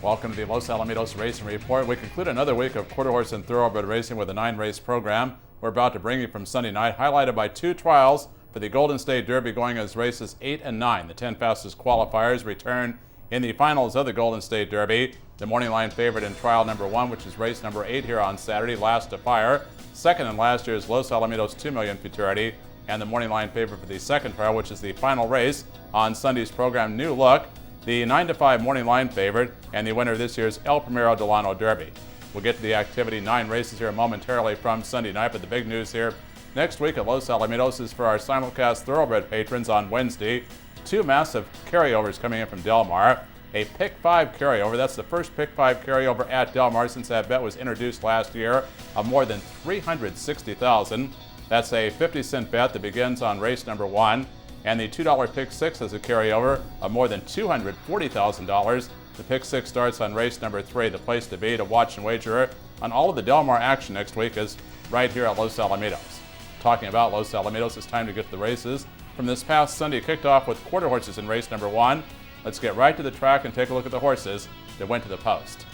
Welcome to the Los Alamitos Racing Report. We conclude another week of quarter horse and thoroughbred racing with a 9-race program. We're about to bring you from Sunday night, highlighted by 2 trials for the Golden State Derby going as races 8 and 9. The 10 fastest qualifiers return in the finals of the Golden State Derby. The morning line favorite in trial number 1, which is race number 8 here on Saturday, Last to Fire. Second in last year's Los Alamitos 2 Million Futurity. And the morning line favorite for the second trial, which is the final race on Sunday's program, New Look, the 9 to 5 morning line favorite, and the winner of this year's El Primero Delano Derby. We'll get to the activity, 9 races here momentarily from Sunday night, but the big news here next week at Los Alamitos is for our simulcast thoroughbred patrons on Wednesday. 2 massive carryovers coming in from Del Mar. A Pick 5 carryover, that's the first Pick 5 carryover at Del Mar since that bet was introduced last year, of more than $360,000. That's a 50-cent bet that begins on race number 1. And the $2 Pick 6 is a carryover of more than $240,000. The Pick 6 starts on race number 3. The place to be to watch and wager on all of the Del Mar action next week is right here at Los Alamitos. Talking about Los Alamitos, it's time to get to the races. From this past Sunday, kicked off with quarter horses in race number 1. Let's get right to the track and take a look at the horses that went to the post.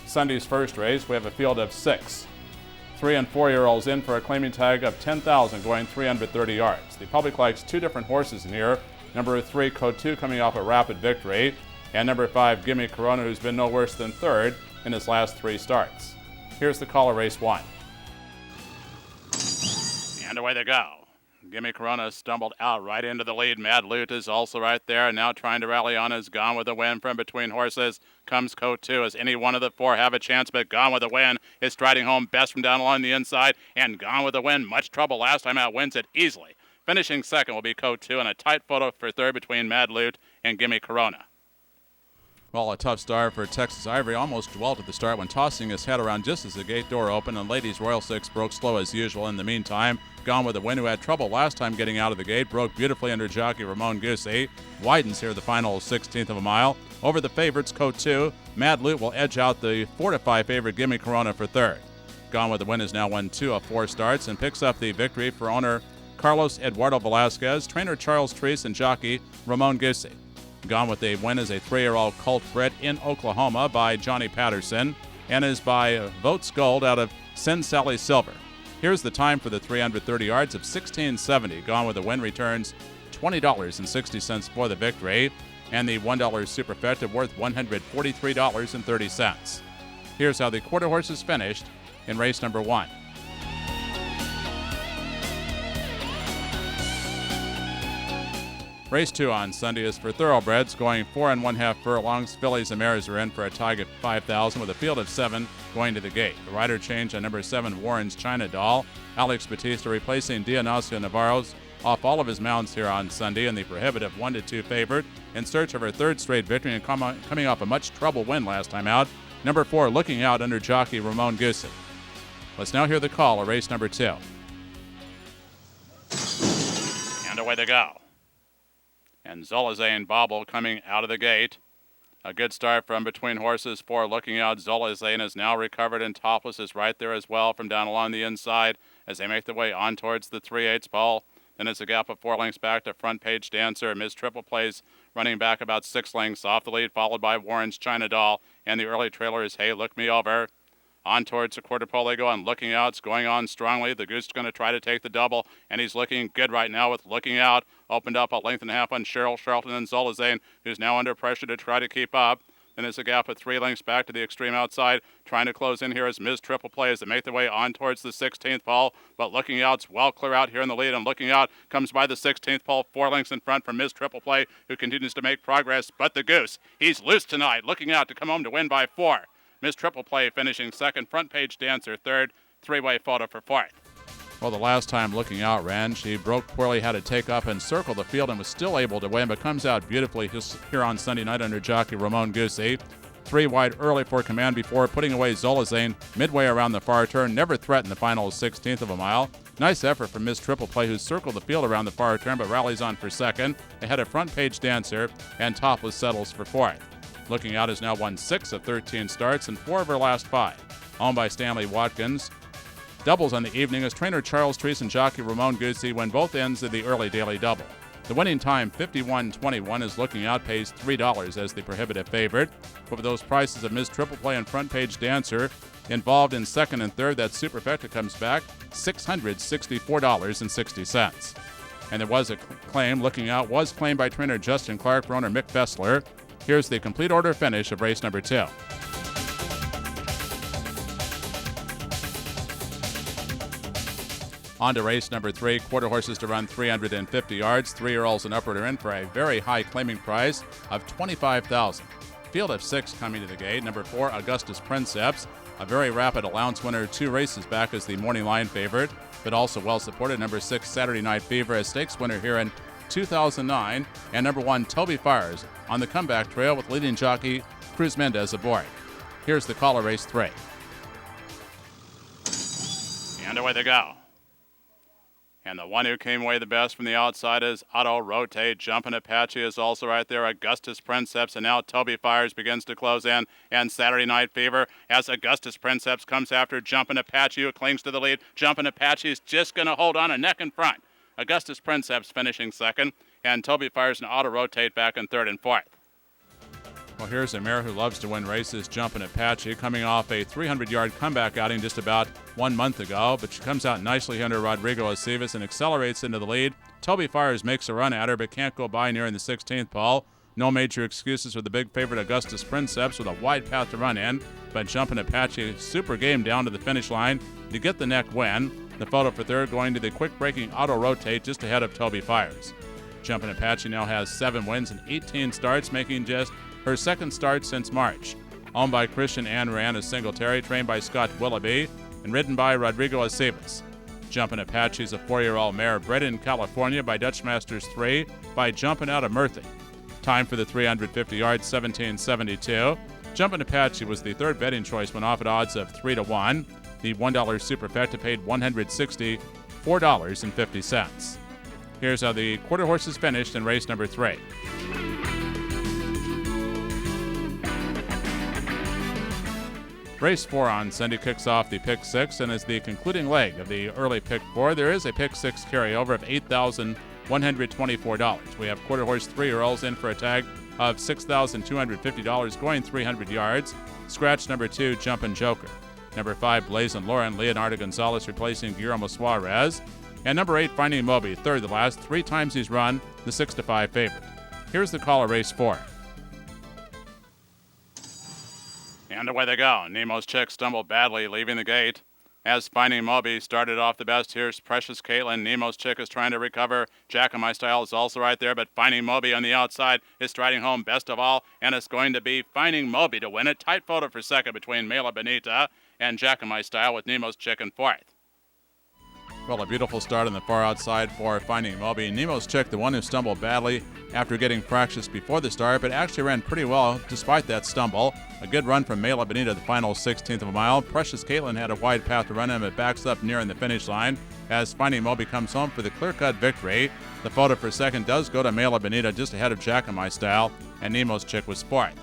Sunday's first race, we have a field of 6. 3- and 4-year-olds in for a claiming tag of $10,000 going 330 yards. The public likes 2 different horses in here. Number 3, Cotu, coming off a rapid victory. And number 5, Gimme Corona, who's been no worse than 3rd in his last 3 starts. Here's the call of race 1. And away they go. Gimme Corona stumbled out right into the lead. Mad Loot is also right there, now trying to rally on. Is Gone with the Win from between horses. Comes Cotu. As any one of the 4 have a chance, but Gone with the Win is striding home best from down along the inside. And Gone with the Win, much trouble last time out, wins it easily. Finishing second will be Cotu, and a tight photo for 3rd between Mad Loot and Gimme Corona. Well, a tough start for Texas Ivory. Almost dwelt at the start when tossing his head around just as the gate door opened, and Ladies Royal 6 broke slow as usual. In the meantime, Gone with the Win, who had trouble last time getting out of the gate, broke beautifully under jockey Ramon Gusey. Widens here the final 16th of a mile. Over the favorites, Cotu. Mad Loot will edge out the 4 to 5 favorite Gimme Corona for 3rd. Gone with the Win has now won 2 of 4 starts and picks up the victory for owner Carlos Eduardo Velasquez, trainer Charles Treese, and jockey Ramon Gusey. Gone with the Win is a 3-year-old colt bred in Oklahoma by Johnny Patterson and is by Votes Gold out of Sin Sally Silver. Here's the time for the 330 yards of 16:70. Gone with the Win returns $20.60 for the victory, and the $1 superfecta worth $143.30. Here's how the quarter horses finished in race number 1. Race 2 on Sunday is for thoroughbreds going 4 1/2 furlongs. Fillies and mares are in for a tag of $5,000 with a field of 7 going to the gate. The rider change on number 7, Warren's China Doll. Alex Batista replacing Dionisio Navarro's off all of his mounts here on Sunday, and the prohibitive 1-2 favorite in search of her 3rd straight victory and coming off a much trouble win last time out. Number 4, Looking Out under jockey Ramon Gusey. Let's now hear the call of race number 2. And away they go. And Zolazane Bobble coming out of the gate. A good start from between horses. 4 Looking Out. Zolazane is now recovered, and Topless is right there as well from down along the inside as they make their way on towards the 3/8 ball. Then it's a gap of 4 lengths back to Front Page Dancer. Ms. Triple Plays running back about 6 lengths off the lead, followed by Warren's China Doll. And the early trailer is Hey Look Me Over. On towards the quarter pole they go, and Looking Out's going on strongly. The Goose is going to try to take the double, and he's looking good right now with Looking Out. Opened up a length and a half on Cheryl Charlton and Zolazane, who's now under pressure to try to keep up. Then there's a gap of 3 lengths back to the extreme outside. Trying to close in here is Ms. Triple Play as they make their way on towards the 16th pole. But Looking Out's well clear out here in the lead, and Looking Out comes by the 16th pole, 4 lengths in front from Ms. Triple Play, who continues to make progress. But the Goose, he's loose tonight. Looking Out to come home to win by 4. Ms. Triple Play finishing 2nd, Front Page Dancer 3rd, 3-way photo for 4th. Well, the last time Looking Out ran, she broke poorly, had to take up and circle the field, and was still able to win, but comes out beautifully here on Sunday night under jockey Ramon Gusey. 3 wide early for command before putting away Zolazane midway around the far turn. Never threatened the final 16th of a mile. Nice effort from Ms. Triple Play, who circled the field around the far turn, but rallies on for 2nd. Ahead of Front Page Dancer, and Topless settles for 4th. Looking Out has now won 6 of 13 starts and 4 of her last 5. Owned by Stanley Watkins. Doubles on the evening as trainer Charles Treese and jockey Ramon Gusey win both ends of the early daily double. The winning time, 51.21, is looking out, pays $3 as the prohibitive favorite. But with those prices of Ms. Triple Play and Front Page Dancer involved in second and third, that superfecta comes back $664.60. And there was a claim, looking out, was claimed by trainer Justin Clark for owner Mick Fessler. Here's the complete order finish of race number 2. On to race number 3, quarter horses to run 350 yards. 3-year-olds and upward are in for a very high claiming price of $25,000. Field of 6 coming to the gate. Number 4, Augustus Princeps, a very rapid allowance winner, 2 races back as the morning line favorite, but also well supported. Number 6, Saturday Night Fever, a stakes winner here in 2009. And number 1, Toby Fires, on the comeback trail with leading jockey Cruz Mendez aboard. Here's the call of race 3. And away they go. And the one who came away the best from the outside is Auto Rotate. Jumpin' Apache is also right there. Augustus Princeps, and now Toby Fires begins to close in. And Saturday Night Fever as Augustus Princeps comes after Jumpin' Apache, who clings to the lead. Jumpin' Apache is just going to hold on a neck in front. Augustus Princeps finishing second, and Toby Fires and Auto Rotate back in third and fourth. Well, here's a mare who loves to win races, Jumpin' Apache, coming off a 300-yard comeback outing just about 1 month ago, but she comes out nicely under Rodrigo Acevas and accelerates into the lead. Toby Fires makes a run at her, but can't go by near in the 16th pole. No major excuses for the big favorite Augustus Princeps with a wide path to run in, but Jumpin' Apache, super game down to the finish line to get the neck win. The photo for third going to the quick-breaking Auto Rotate just ahead of Toby Fires. Jumpin' Apache now has 7 wins and 18 starts, making just her second start since March. Owned by Christian and Rihanna Singletary, trained by Scott Willoughby, and ridden by Rodrigo Acevas. Jumpin' Apache is a 4-year-old mare bred in California by Dutch Masters 3 by Jumpin' Out of Murphy. Time for the 350 yards, 17:72. Jumpin' Apache was the third betting choice when off at odds of 3-1. The $1 superfecta paid $164.50. Here's how the quarter horses finished in race number 3. Race 4 on Sunday kicks off the Pick 6 and is the concluding leg of the early Pick 4. There is a Pick 6 carryover of $8,124. We have quarter horse 3-year-olds in for a tag of $6,250 going 300 yards. Scratch number 2, Jumpin' Joker. Number 5, Blazin' Lauren, Leonardo Gonzalez replacing Guillermo Suarez. And number 8, Finding Moby, third the last. 3 times he's run, the 6-5 favorite. Here's the call of race 4. And away they go. Nemo's Chick stumbled badly, leaving the gate. As Finding Moby started off the best, here's Precious Caitlin. Nemo's Chick is trying to recover. Jack of My Style is also right there, but Finding Moby on the outside is striding home best of all, and it's going to be Finding Moby to win it. Tight photo for second between Mela Bonita and Jack of My Style with Nemo's Chick in fourth. Well, a beautiful start on the far outside for Finding Moby. Nemo's Chick, the one who stumbled badly after getting fractious before the start, but actually ran pretty well despite that stumble. A good run from Mela Bonita, the final 16th of a mile. Precious Caitlin had a wide path to run in, but backs up nearing the finish line as Finding Moby comes home for the clear-cut victory. The photo for second does go to Mela Bonita, just ahead of Jack of My Style, and Nemo's Chick was fourth.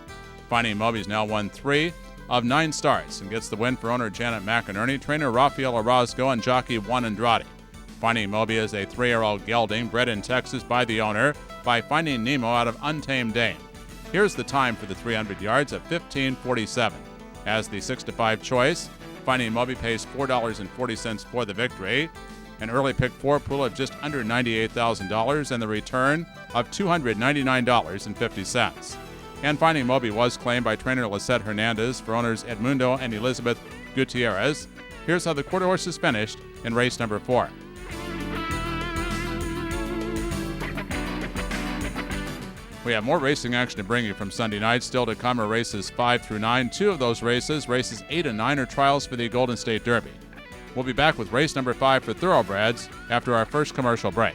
Finding Moby's now won 3 of 9 starts and gets the win for owner Janet McInerney, trainer Rafael Orozco, and jockey Juan Andrade. Finding Moby is a 3-year-old gelding bred in Texas by the owner by Finding Nemo out of Untamed Dame. Here's the time for the 300 yards of 15:47. As the 6-5 choice, Finding Moby pays $4.40 for the victory. An early pick 4 pool of just under $98,000 and the return of $299.50. And Finding Moby was claimed by trainer Lisette Hernandez for owners Edmundo and Elizabeth Gutierrez. Here's how the quarter horses finished in race number 4. We have more racing action to bring you from Sunday night. Still to come are races 5 through 9. 2 of those races, races 8 and 9, are trials for the Golden State Derby. We'll be back with race number 5 for thoroughbreds after our first commercial break.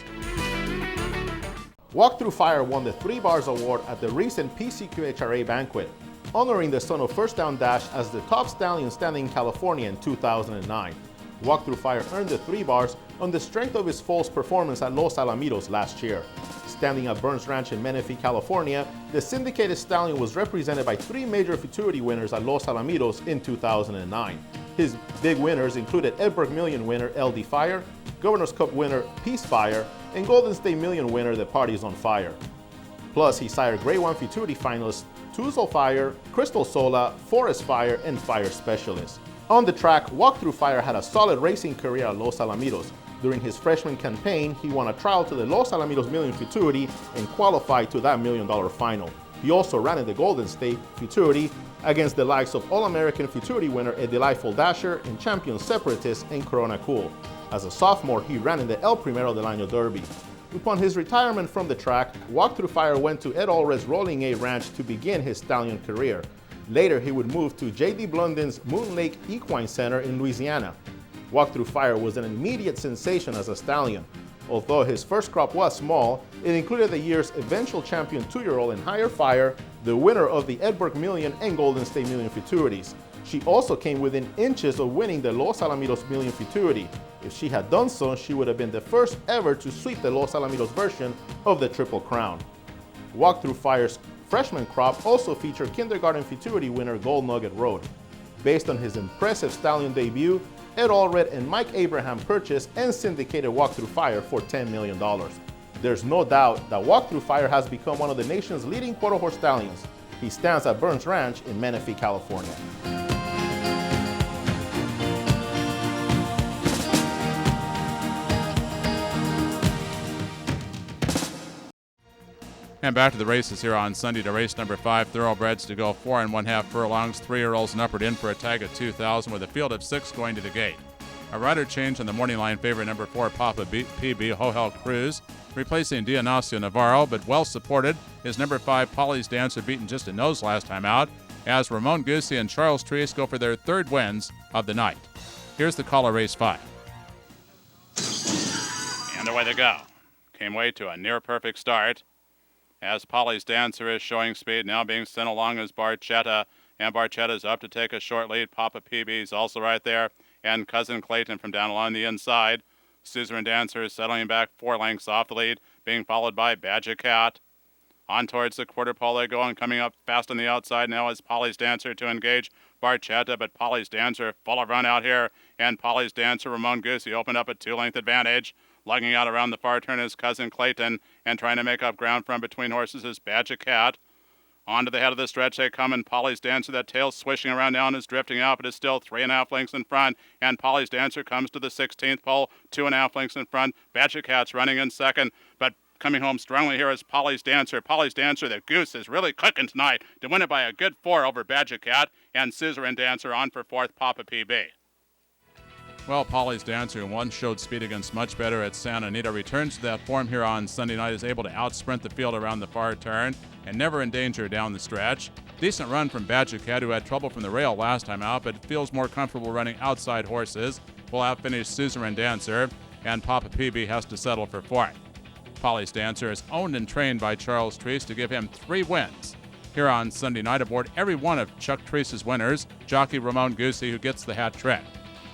Walk Through Fire won the 3 Bars Award at the recent PCQHRA banquet, honoring the son of First Down Dash as the top stallion standing in California in 2009. Walk Through Fire earned the 3 bars on the strength of his foal's performance at Los Alamitos last year. Standing at Burns Ranch in Menifee, California, the syndicated stallion was represented by 3 major futurity winners at Los Alamitos in 2009. His big winners included Edberg Million winner LD Fire, Governor's Cup winner Peace Fire, and Golden State Million winner The Party's on Fire. Plus, he sired Grade 1 Futurity finalists Tuzo Fire, Crystal Sola, Forest Fire, and Fire Specialist. On the track, Walkthrough Fire had a solid racing career at Los Alamitos. During his freshman campaign, he won a trial to the Los Alamitos Million Futurity and qualified to that $1 million final. He also ran in the Golden State Futurity against the likes of All-American Futurity winner A Delightful Dasher and champion Separatist and Corona Cool. As a sophomore, he ran in the El Primero del Año Derby. Upon his retirement from the track, Walkthrough Fire went to Ed Allred's Rolling A Ranch to begin his stallion career. Later, he would move to J.D. Blundin's Moon Lake Equine Center in Louisiana. Walkthrough Fire was an immediate sensation as a stallion. Although his first crop was small, it included the year's eventual champion 2-year-old in Higher Fire, the winner of the Edberg Million and Golden State Million Futurities. She also came within inches of winning the Los Alamitos Million Futurity. If she had done so, she would have been the first ever to sweep the Los Alamitos version of the Triple Crown. Walkthrough Fire's freshman crop also featured Kindergarten Futurity winner Gold Nugget Road. Based on his impressive stallion debut, Ed Allred and Mike Abraham purchased and syndicated Walkthrough Fire for $10 million. There's no doubt that Walkthrough Fire has become one of the nation's leading quarter horse stallions. He stands at Burns Ranch in Menifee, California. And back to the races here on Sunday to race number 5. Thoroughbreds to go 4 1/2 furlongs. 3-year-olds and upward in for a tag of 2,000 with a field of 6 going to the gate. A rider change on the morning line favorite number 4 Papa PB Hohel Cruz, replacing Dionisio Navarro, but well supported is number 5 Polly's Dancer, beaten just a nose last time out, as Ramon Guzzi and Charles Treese go for their 3rd wins of the night. Here's the call of race 5. And away they go. Came way to a near perfect start, as Polly's Dancer is showing speed, now being sent along as Barchetta, and Barchetta's up to take a short lead. Papa PB's also right there, and Cousin Clayton from down along the inside. Suzerain Dancer is settling back 4 lengths off the lead, being followed by Badger Cat. On towards the quarter pole they go, and coming up fast on the outside now is Polly's Dancer to engage Barchetta, but Polly's Dancer full of run out here, and Polly's Dancer, Ramon Guzzi opened up a 2-length advantage. Lugging out around the far turn is Cousin Clayton, and trying to make up ground from between horses is Badger Cat. On to the head of the stretch they come, and Polly's Dancer, that tail swishing around now and is drifting out, but is still 3.5 lengths in front, and Polly's Dancer comes to the 16th pole, 2.5 lengths in front. Badger Cat's running in second, but coming home strongly here is Polly's Dancer. Polly's Dancer, the goose, is really cooking tonight to win it by a good 4 over Badger Cat, and Suzerain Dancer on for 4th Papa PB. Well, Polly's Dancer, who once showed speed against much better at Santa Anita, returns to that form here on Sunday night, is able to outsprint the field around the far turn and never in danger down the stretch. Decent run from Badger Cat, who had trouble from the rail last time out, but feels more comfortable running outside horses. Will outfinish Suzerain Dancer, and Papa PB has to settle for 4th. Polly's Dancer is owned and trained by Charles Treese to give him 3 wins. Here on Sunday night, aboard every one of Chuck Treese's winners, jockey Ramon Guzzi, who gets the hat trick.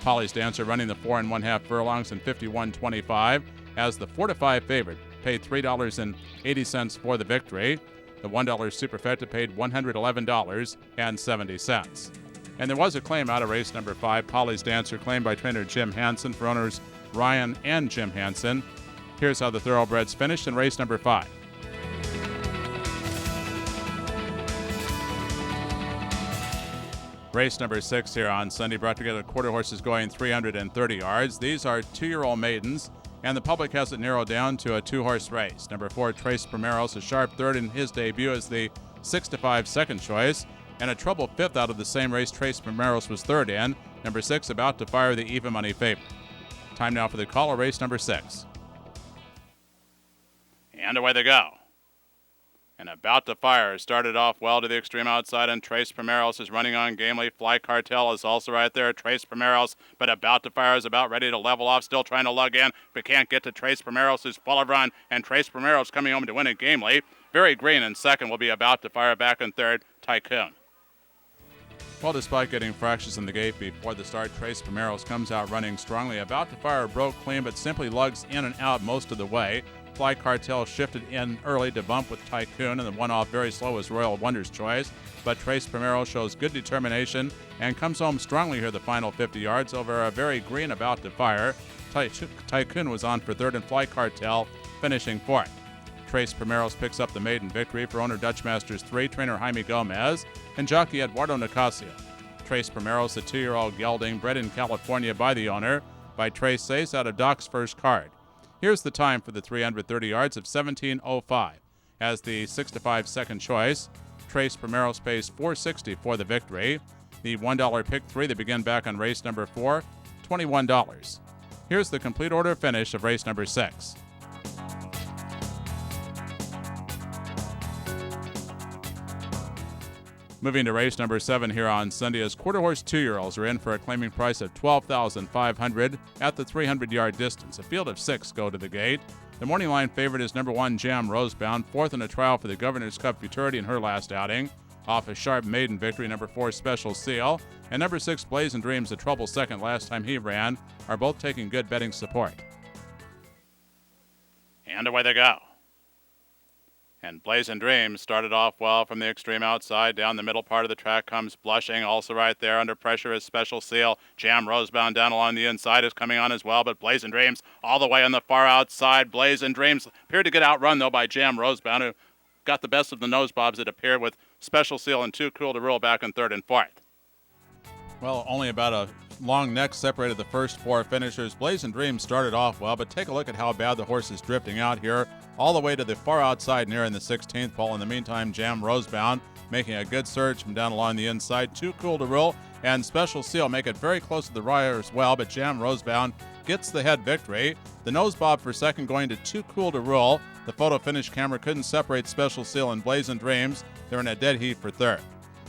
Polly's Dancer running the 4 1/2 furlongs in 51.25 as the 4-5 favorite, paid $3.80 for the victory. The $1 superfecta paid $111.70. And there was a claim out of race number 5, Polly's Dancer, claimed by trainer Jim Hansen for owners Ryan and Jim Hansen. Here's how the thoroughbreds finished in race number 5. Race number 6 here on Sunday brought together quarter horses going 330 yards. These are 2-year-old maidens, and the public has it narrowed down to a 2-horse race. Number 4, Trace Primeros, a sharp 3rd in his debut as the 6-5 second choice, and a trouble 5th out of the same race Trace Primeros was 3rd in. Number 6 about to fire the even money favorite. Time now for the call of race number 6. And away they go. And about to fire. Started off well to the extreme outside, and Trace Primeros is running on gamely. Fly Cartel is also right there. Trace Primeros, but about to fire, is about ready to level off, still trying to lug in, but can't get to Trace Primeros, who's full of run, and Trace Primeros coming home to win it gamely. Very Green in second will be about to fire back in 3rd, Tycoon. Well, despite getting fractures in the gate before the start, Trace Primeros comes out running strongly. About to fire broke clean, but simply lugs in and out most of the way. Fly Cartel shifted in early to bump with Tycoon, and the one off very slow was Royal Wonder's choice. But Trace Primeros shows good determination and comes home strongly here the final 50 yards over a Very Green about to fire. Tycoon was on for third, and Fly Cartel finishing fourth. Trace Primeros picks up the maiden victory for owner Dutch Masters 3, trainer Jaime Gomez, and jockey Eduardo Nicasio. Trace Primeros, a 2-year-old gelding bred in California by the owner, by Trace Sace out of Doc's First Card. Here's the time for the 330 yards of 17:05. As the 6-5 second choice, Trace Primeros pays $4.60 for the victory. The $1 pick 3 that begin back on race number 4, $21. Here's the complete order finish of race number 6. Moving to race number 7 here on Sunday, as quarter horse 2-year-olds are in for a claiming price of $12,500 at the 300-yard distance. A field of 6 go to the gate. The morning line favorite is number 1 Jam Rosebound, fourth in a trial for the Governor's Cup Futurity in her last outing. Off a sharp maiden victory, number 4 Special Seal, and number 6 Blazing Dreams, a trouble second last time he ran, are both taking good betting support. And away they go. And Blazing Dreams started off well from the extreme outside. Down the middle part of the track comes Blushing. Also right there under pressure is Special Seal. Jam Rosebound down along the inside is coming on as well. But Blazing Dreams all the way on the far outside. Blazing Dreams appeared to get outrun, though, by Jam Rosebound, who got the best of the nose bobs, it appeared, with Special Seal and Too Cool to Rule back in third and fourth. Well, only about a long neck separated the first 4 finishers. Blazing Dreams started off well, but take a look at how bad the horse is drifting out here, all the way to the far outside near in the 16th pole. In the meantime, Jam Rosebound making a good surge from down along the inside. Too Cool to Rule and Special Seal make it very close to the wire as well, but Jam Rosebound gets the head victory. The nose bob for second going to Too Cool to Rule. The photo finish camera couldn't separate Special Seal and Blazing Dreams. They're in a dead heat for third.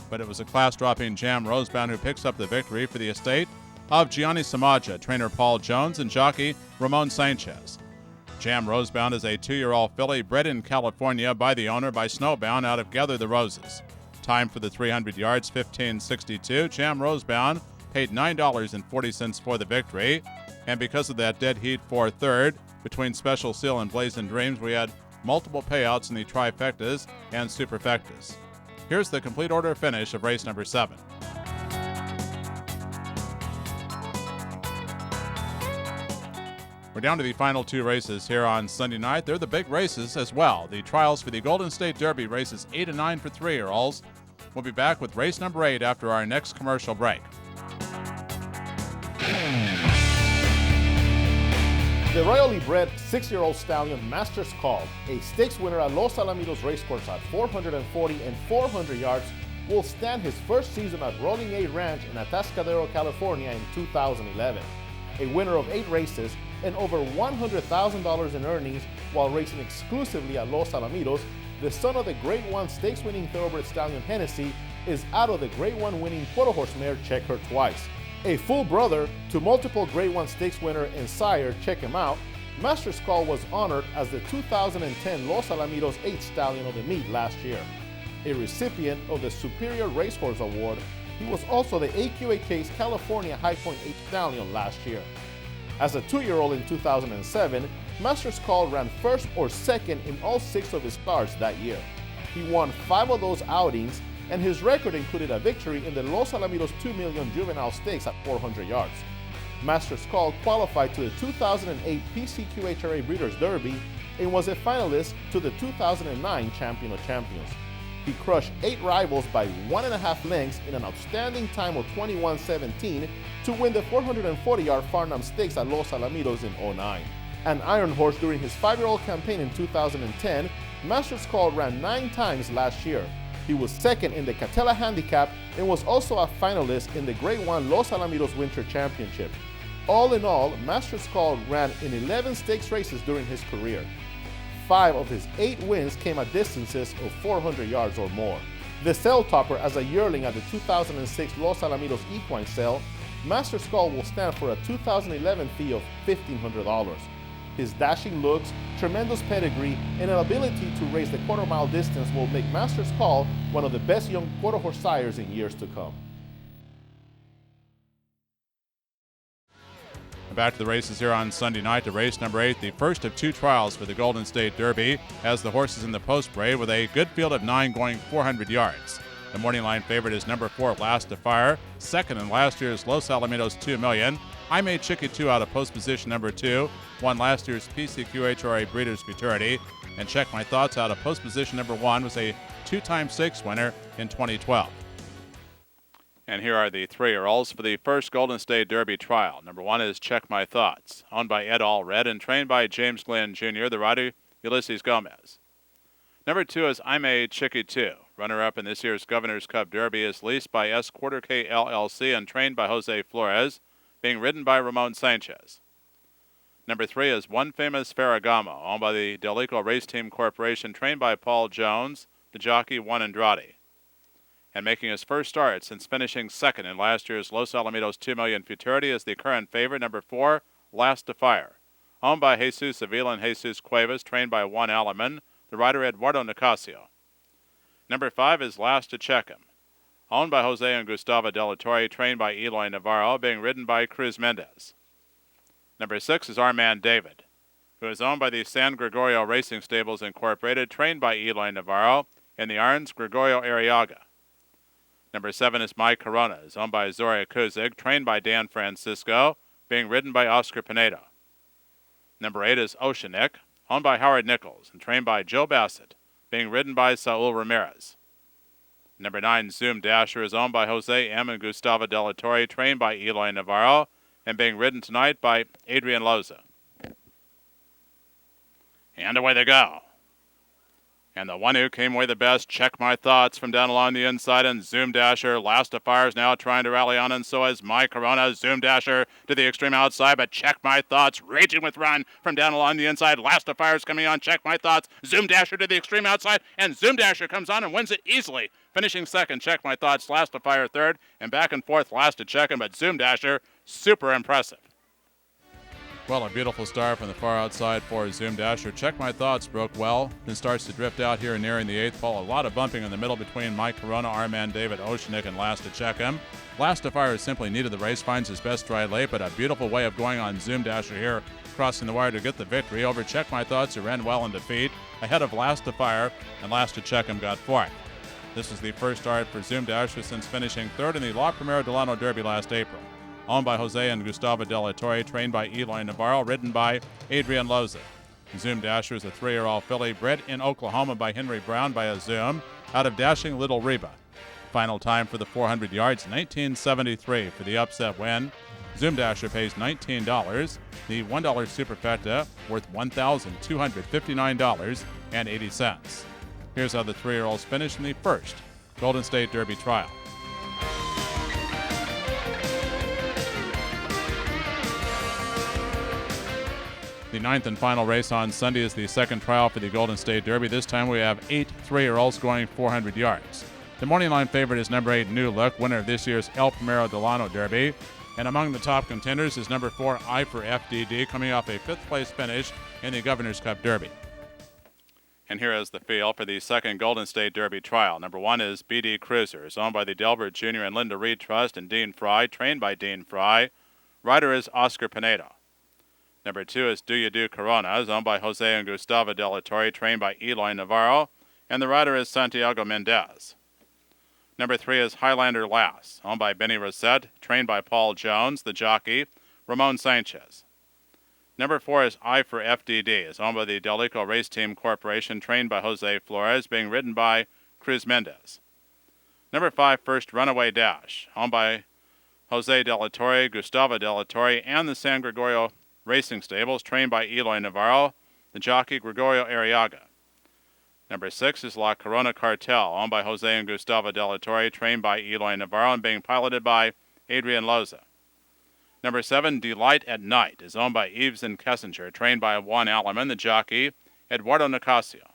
But it was a class-dropping Jam Rosebound who picks up the victory for the estate of Gianni Samaja, trainer Paul Jones, and jockey Ramon Sanchez. Jam Rosebound is a 2-year-old filly bred in California by the owner by Snowbound out of Gather the Roses. Time for the 300 yards, 15:62. Jam Rosebound paid $9.40 for the victory. And because of that dead heat for third, between Special Seal and Blazing Dreams, we had multiple payouts in the trifectas and superfectas. Here's the complete order finish of race number 7. We're down to the final 2 races here on Sunday night. They're the big races as well. The trials for the Golden State Derby, races 8 and 9 for 3-year-olds. We'll be back with race number 8 after our next commercial break. The royally bred 6-year-old stallion Master's Call, a stakes winner at Los Alamitos Racecourse at 440 and 400 yards, will stand his first season at Rolling 8 Ranch in Atascadero, California in 2011. A winner of 8 races and over $100,000 in earnings while racing exclusively at Los Alamitos, the son of the Grade 1 stakes-winning thoroughbred stallion Hennessy is out of the Grade 1 winning quarter horse mare Check Her Twice. A full brother to multiple Grade 1 stakes winner and sire Check Him Out, Master's Call was honored as the 2010 Los Alamitos 8 Stallion of the Meet last year. A recipient of the Superior Racehorse Award, he was also the AQHA's California High Point 8 Stallion last year. As a 2-year-old in 2007, Master's Call ran first or second in all 6 of his starts that year. He won 5 of those outings, and his record included a victory in the Los Alamitos 2 Million Juvenile Stakes at 400 yards. Master's Call qualified to the 2008 PCQHRA Breeders' Derby and was a finalist to the 2009 Champion of Champions. He crushed 8 rivals by 1.5 lengths in an outstanding time of 21:17 to win the 440-yard Farnham Stakes at Los Alamitos in 2009. An iron horse during his 5-year-old campaign in 2010, Master's Call ran 9 times last year. He was second in the Catella Handicap and was also a finalist in the Grade 1 Los Alamitos Winter Championship. All in all, Master's Call ran in 11 stakes races during his career. 5 of his 8 wins came at distances of 400 yards or more. The cell topper as a yearling at the 2006 Los Alamitos Equine Sale, Master's Call will stand for a 2011 fee of $1,500. His dashing looks, tremendous pedigree, and an ability to race the quarter-mile distance will make Master's Call one of the best young quarter horse sires in years to come. Back to the races here on Sunday night to race number 8, the first of 2 trials for the Golden State Derby, as the horses in the post parade with a good field of 9 going 400 yards. The morning line favorite is number 4 Last to Fire, second in last year's Los Alamitos 2 Million. I May Chicky 2 out of post position number 2, won last year's PCQHRA Breeders' Futurity. And Check My Thoughts out of post position number 1 was a 2-time stakes winner in 2012. And here are the 3-year-olds for the first Golden State Derby trial. Number 1 is Check My Thoughts, owned by Ed Allred and trained by James Glenn Jr., the rider Ulysses Gomez. Number 2 is I May Chicky 2. Runner-up in this year's Governor's Cup Derby is leased by S. Quarter K LLC and trained by Jose Flores, being ridden by Ramon Sanchez. Number 3 is One Famous Ferragamo, owned by the Delico Race Team Corporation, trained by Paul Jones, the jockey Juan Andrade. And making his first start since finishing second in last year's Los Alamitos 2 Million Futurity is the current favorite, number 4, Last to Fire, owned by Jesus Avila and Jesus Cuevas, trained by Juan Alaman, the rider Eduardo Nicasio. Number 5 is Last to Check Him, owned by Jose and Gustavo de la Torre, trained by Eloy Navarro, being ridden by Cruz Mendez. Number 6 is Our Man David, who is owned by the San Gregorio Racing Stables Incorporated, trained by Eloy Navarro, and the Arns Gregorio Arriaga. Number 7 is My Corona, is owned by Zoria Kuzig, trained by Dan Francisco, being ridden by Oscar Pinedo. Number 8 is Oceanic, owned by Howard Nichols and trained by Joe Bassett, being ridden by Saul Ramirez. Number 9, Zoom Dasher, is owned by Jose M. and Gustavo de la Torre, trained by Eloy Navarro, and being ridden tonight by Adrian Loza. And away they go. And the one who came away the best, Check My Thoughts, from down along the inside, and Zoom Dasher. Last to Fire is now trying to rally on, and so is My Corona. Zoom Dasher to the extreme outside, but Check My Thoughts raging with run from down along the inside. Last to Fire is coming on, Check My Thoughts. Zoom Dasher to the extreme outside, and Zoom Dasher comes on and wins it easily. Finishing second, Check My Thoughts. Last to Fire third, and back and forth, Last to Check Him, but Zoom Dasher, super impressive. Well, a beautiful start from the far outside for Zoom Dasher. Check My Thoughts broke well, then starts to drift out here nearing the 8th pole. A lot of bumping in the middle between My Corona, Our Man David, Oceanic, and Last to Check Him. Last to Fire simply needed the race, finds his best stride late, but a beautiful way of going on Zoom Dasher here, crossing the wire to get the victory over Check My Thoughts, who ran well in defeat, ahead of Last to Fire, and Last to Check Him got 4th. This is the first start for Zoom Dasher since finishing 3rd in the La Primera Delano Derby last April. Owned by Jose and Gustavo de la Torre, trained by Eloy Navarro, ridden by Adrian Loza. Zoom Dasher is a 3-year-old filly bred in Oklahoma by Henry Brown by a Zoom out of Dashing Little Reba. Final time for the 400 yards, 1973 for the upset win. Zoom Dasher pays $19. The $1 Superfecta worth $1,259.80. Here's how the 3-year-olds finished in the first Golden State Derby trial. The 9th and final race on Sunday is the second trial for the Golden State Derby. This time we have 8 3-year-olds going 400 yards. The morning line favorite is number 8, New Look, winner of this year's El Primero Delano Derby. And among the top contenders is number 4, I for FDD, coming off a 5th place finish in the Governor's Cup Derby. And here is the field for the second Golden State Derby trial. Number 1 is BD Cruiser, is owned by the Delbert Jr. and Linda Reed Trust and Dean Fry, trained by Dean Fry. Rider is Oscar Pinedo. Number 2 is Do You Do Corona, is owned by Jose and Gustavo de la Torre, trained by Eloy Navarro, and the rider is Santiago Mendez. Number 3 is Highlander Lass, owned by Benny Rosette, trained by Paul Jones, the jockey, Ramon Sanchez. Number 4 is I for FDD, is owned by the Delico Race Team Corporation, trained by Jose Flores, being ridden by Cruz Mendez. Number 5, First Runaway Dash, owned by Jose de la Torre, Gustavo de la Torre, and the San Gregorio Racing Stables, trained by Eloy Navarro, the jockey Gregorio Arriaga. Number 6 is La Corona Cartel, owned by Jose and Gustavo de la Torre, trained by Eloy Navarro, and being piloted by Adrian Loza. Number 7, Delight at Night, is owned by Yves and Kessinger, trained by Juan Alaman, the jockey Eduardo Nicasio.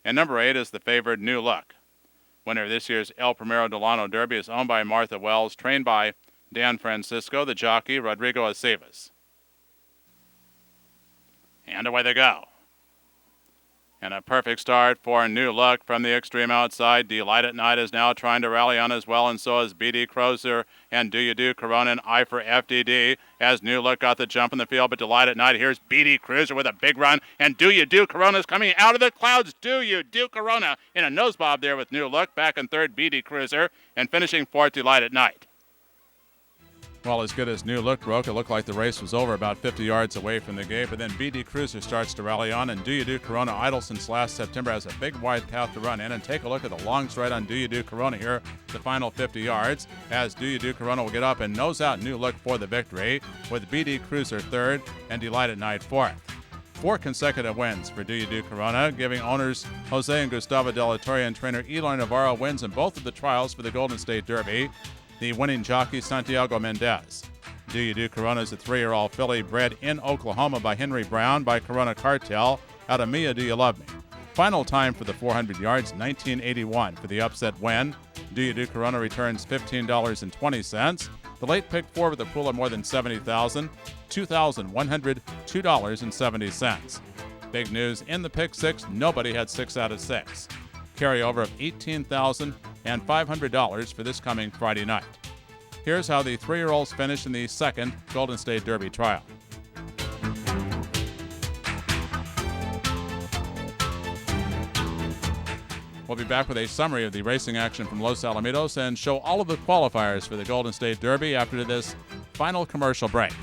And number 8 is the favored New Look. Winner of this year's El Primero Delano Derby is owned by Martha Wells, trained by Dan Francisco, the jockey Rodrigo Aceves. And away they go. And a perfect start for New Look from the extreme outside. Delight at Night is now trying to rally on as well, and so is BD Cruiser and Do You Do Corona and I for FDD as New Look got the jump in the field, but Delight at Night, here's BD Cruiser with a big run, and Do You Do Corona is coming out of the clouds. Do You Do Corona in a nose bob there with New Look, back in third BD Cruiser, and finishing fourth Delight at Night. Well, as good as new look broke, it looked like the race was over about 50 yards away from the gate, but then BD Cruiser starts to rally on, and Do You Do Corona, idle since last September, has a big wide path to run in. And take a look at the long stride on Do You Do Corona here, the final 50 yards, as Do You Do Corona will get up and nose out new look for the victory, with BD Cruiser third and Delight at Night fourth. 4 consecutive wins for Do You Do Corona, giving owners Jose and Gustavo De La Torre and trainer Eloy Navarro wins in both of the trials for the Golden State Derby. The winning jockey Santiago Mendez. Do You Do Corona is a 3-year-old filly bred in Oklahoma by Henry Brown by Corona Cartel out of Mia Do You Love Me. Final time for the 400 yards, 1981 for the upset win. Do You Do Corona returns $15.20. The late pick 4 with a pool of more than $70,000, $2,102.70. Big news in the pick 6, nobody had 6 out of 6. Carryover of $18,500 for this coming Friday night. Here's how the 3-year-olds finished in the second Golden State Derby trial. We'll be back with a summary of the racing action from Los Alamitos and show all of the qualifiers for the Golden State Derby after this final commercial break.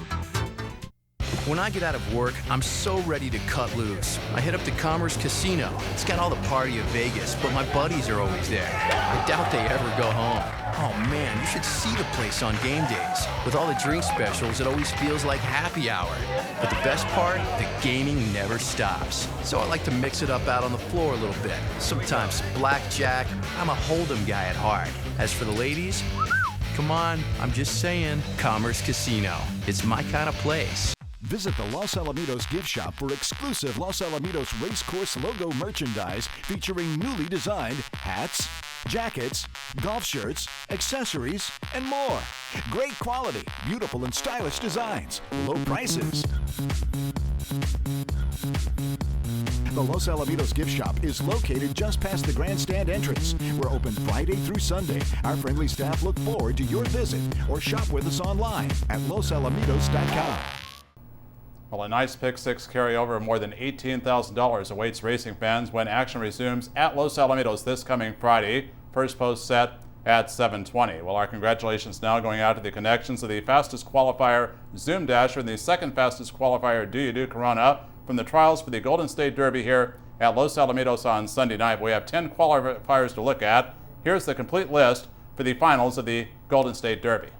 When I get out of work, I'm so ready to cut loose. I head up to Commerce Casino. It's got all the party of Vegas, but my buddies are always there. I doubt they ever go home. Oh man, you should see the place on game days. With all the drink specials, it always feels like happy hour. But the best part, the gaming never stops. So I like to mix it up out on the floor a little bit. Sometimes blackjack. I'm a hold'em guy at heart. As for the ladies, come on, I'm just saying, Commerce Casino. It's my kind of place. Visit the Los Alamitos gift shop for exclusive Los Alamitos Racecourse logo merchandise featuring newly designed hats, jackets, golf shirts, accessories, and more. Great quality, beautiful and stylish designs, low prices. The Los Alamitos gift shop is located just past the grandstand entrance. We're open Friday through Sunday. Our friendly staff look forward to your visit or shop with us online at losalamitos.com. Well, a nice pick 6 carryover of more than $18,000 awaits racing fans when action resumes at Los Alamitos this coming Friday. First post set at 7:20. Well, our congratulations now going out to the connections of the fastest qualifier, Zoom Dasher, and the second fastest qualifier, Do You Do Corona, from the trials for the Golden State Derby here at Los Alamitos on Sunday night. We have 10 qualifiers to look at. Here's the complete list for the finals of the Golden State Derby.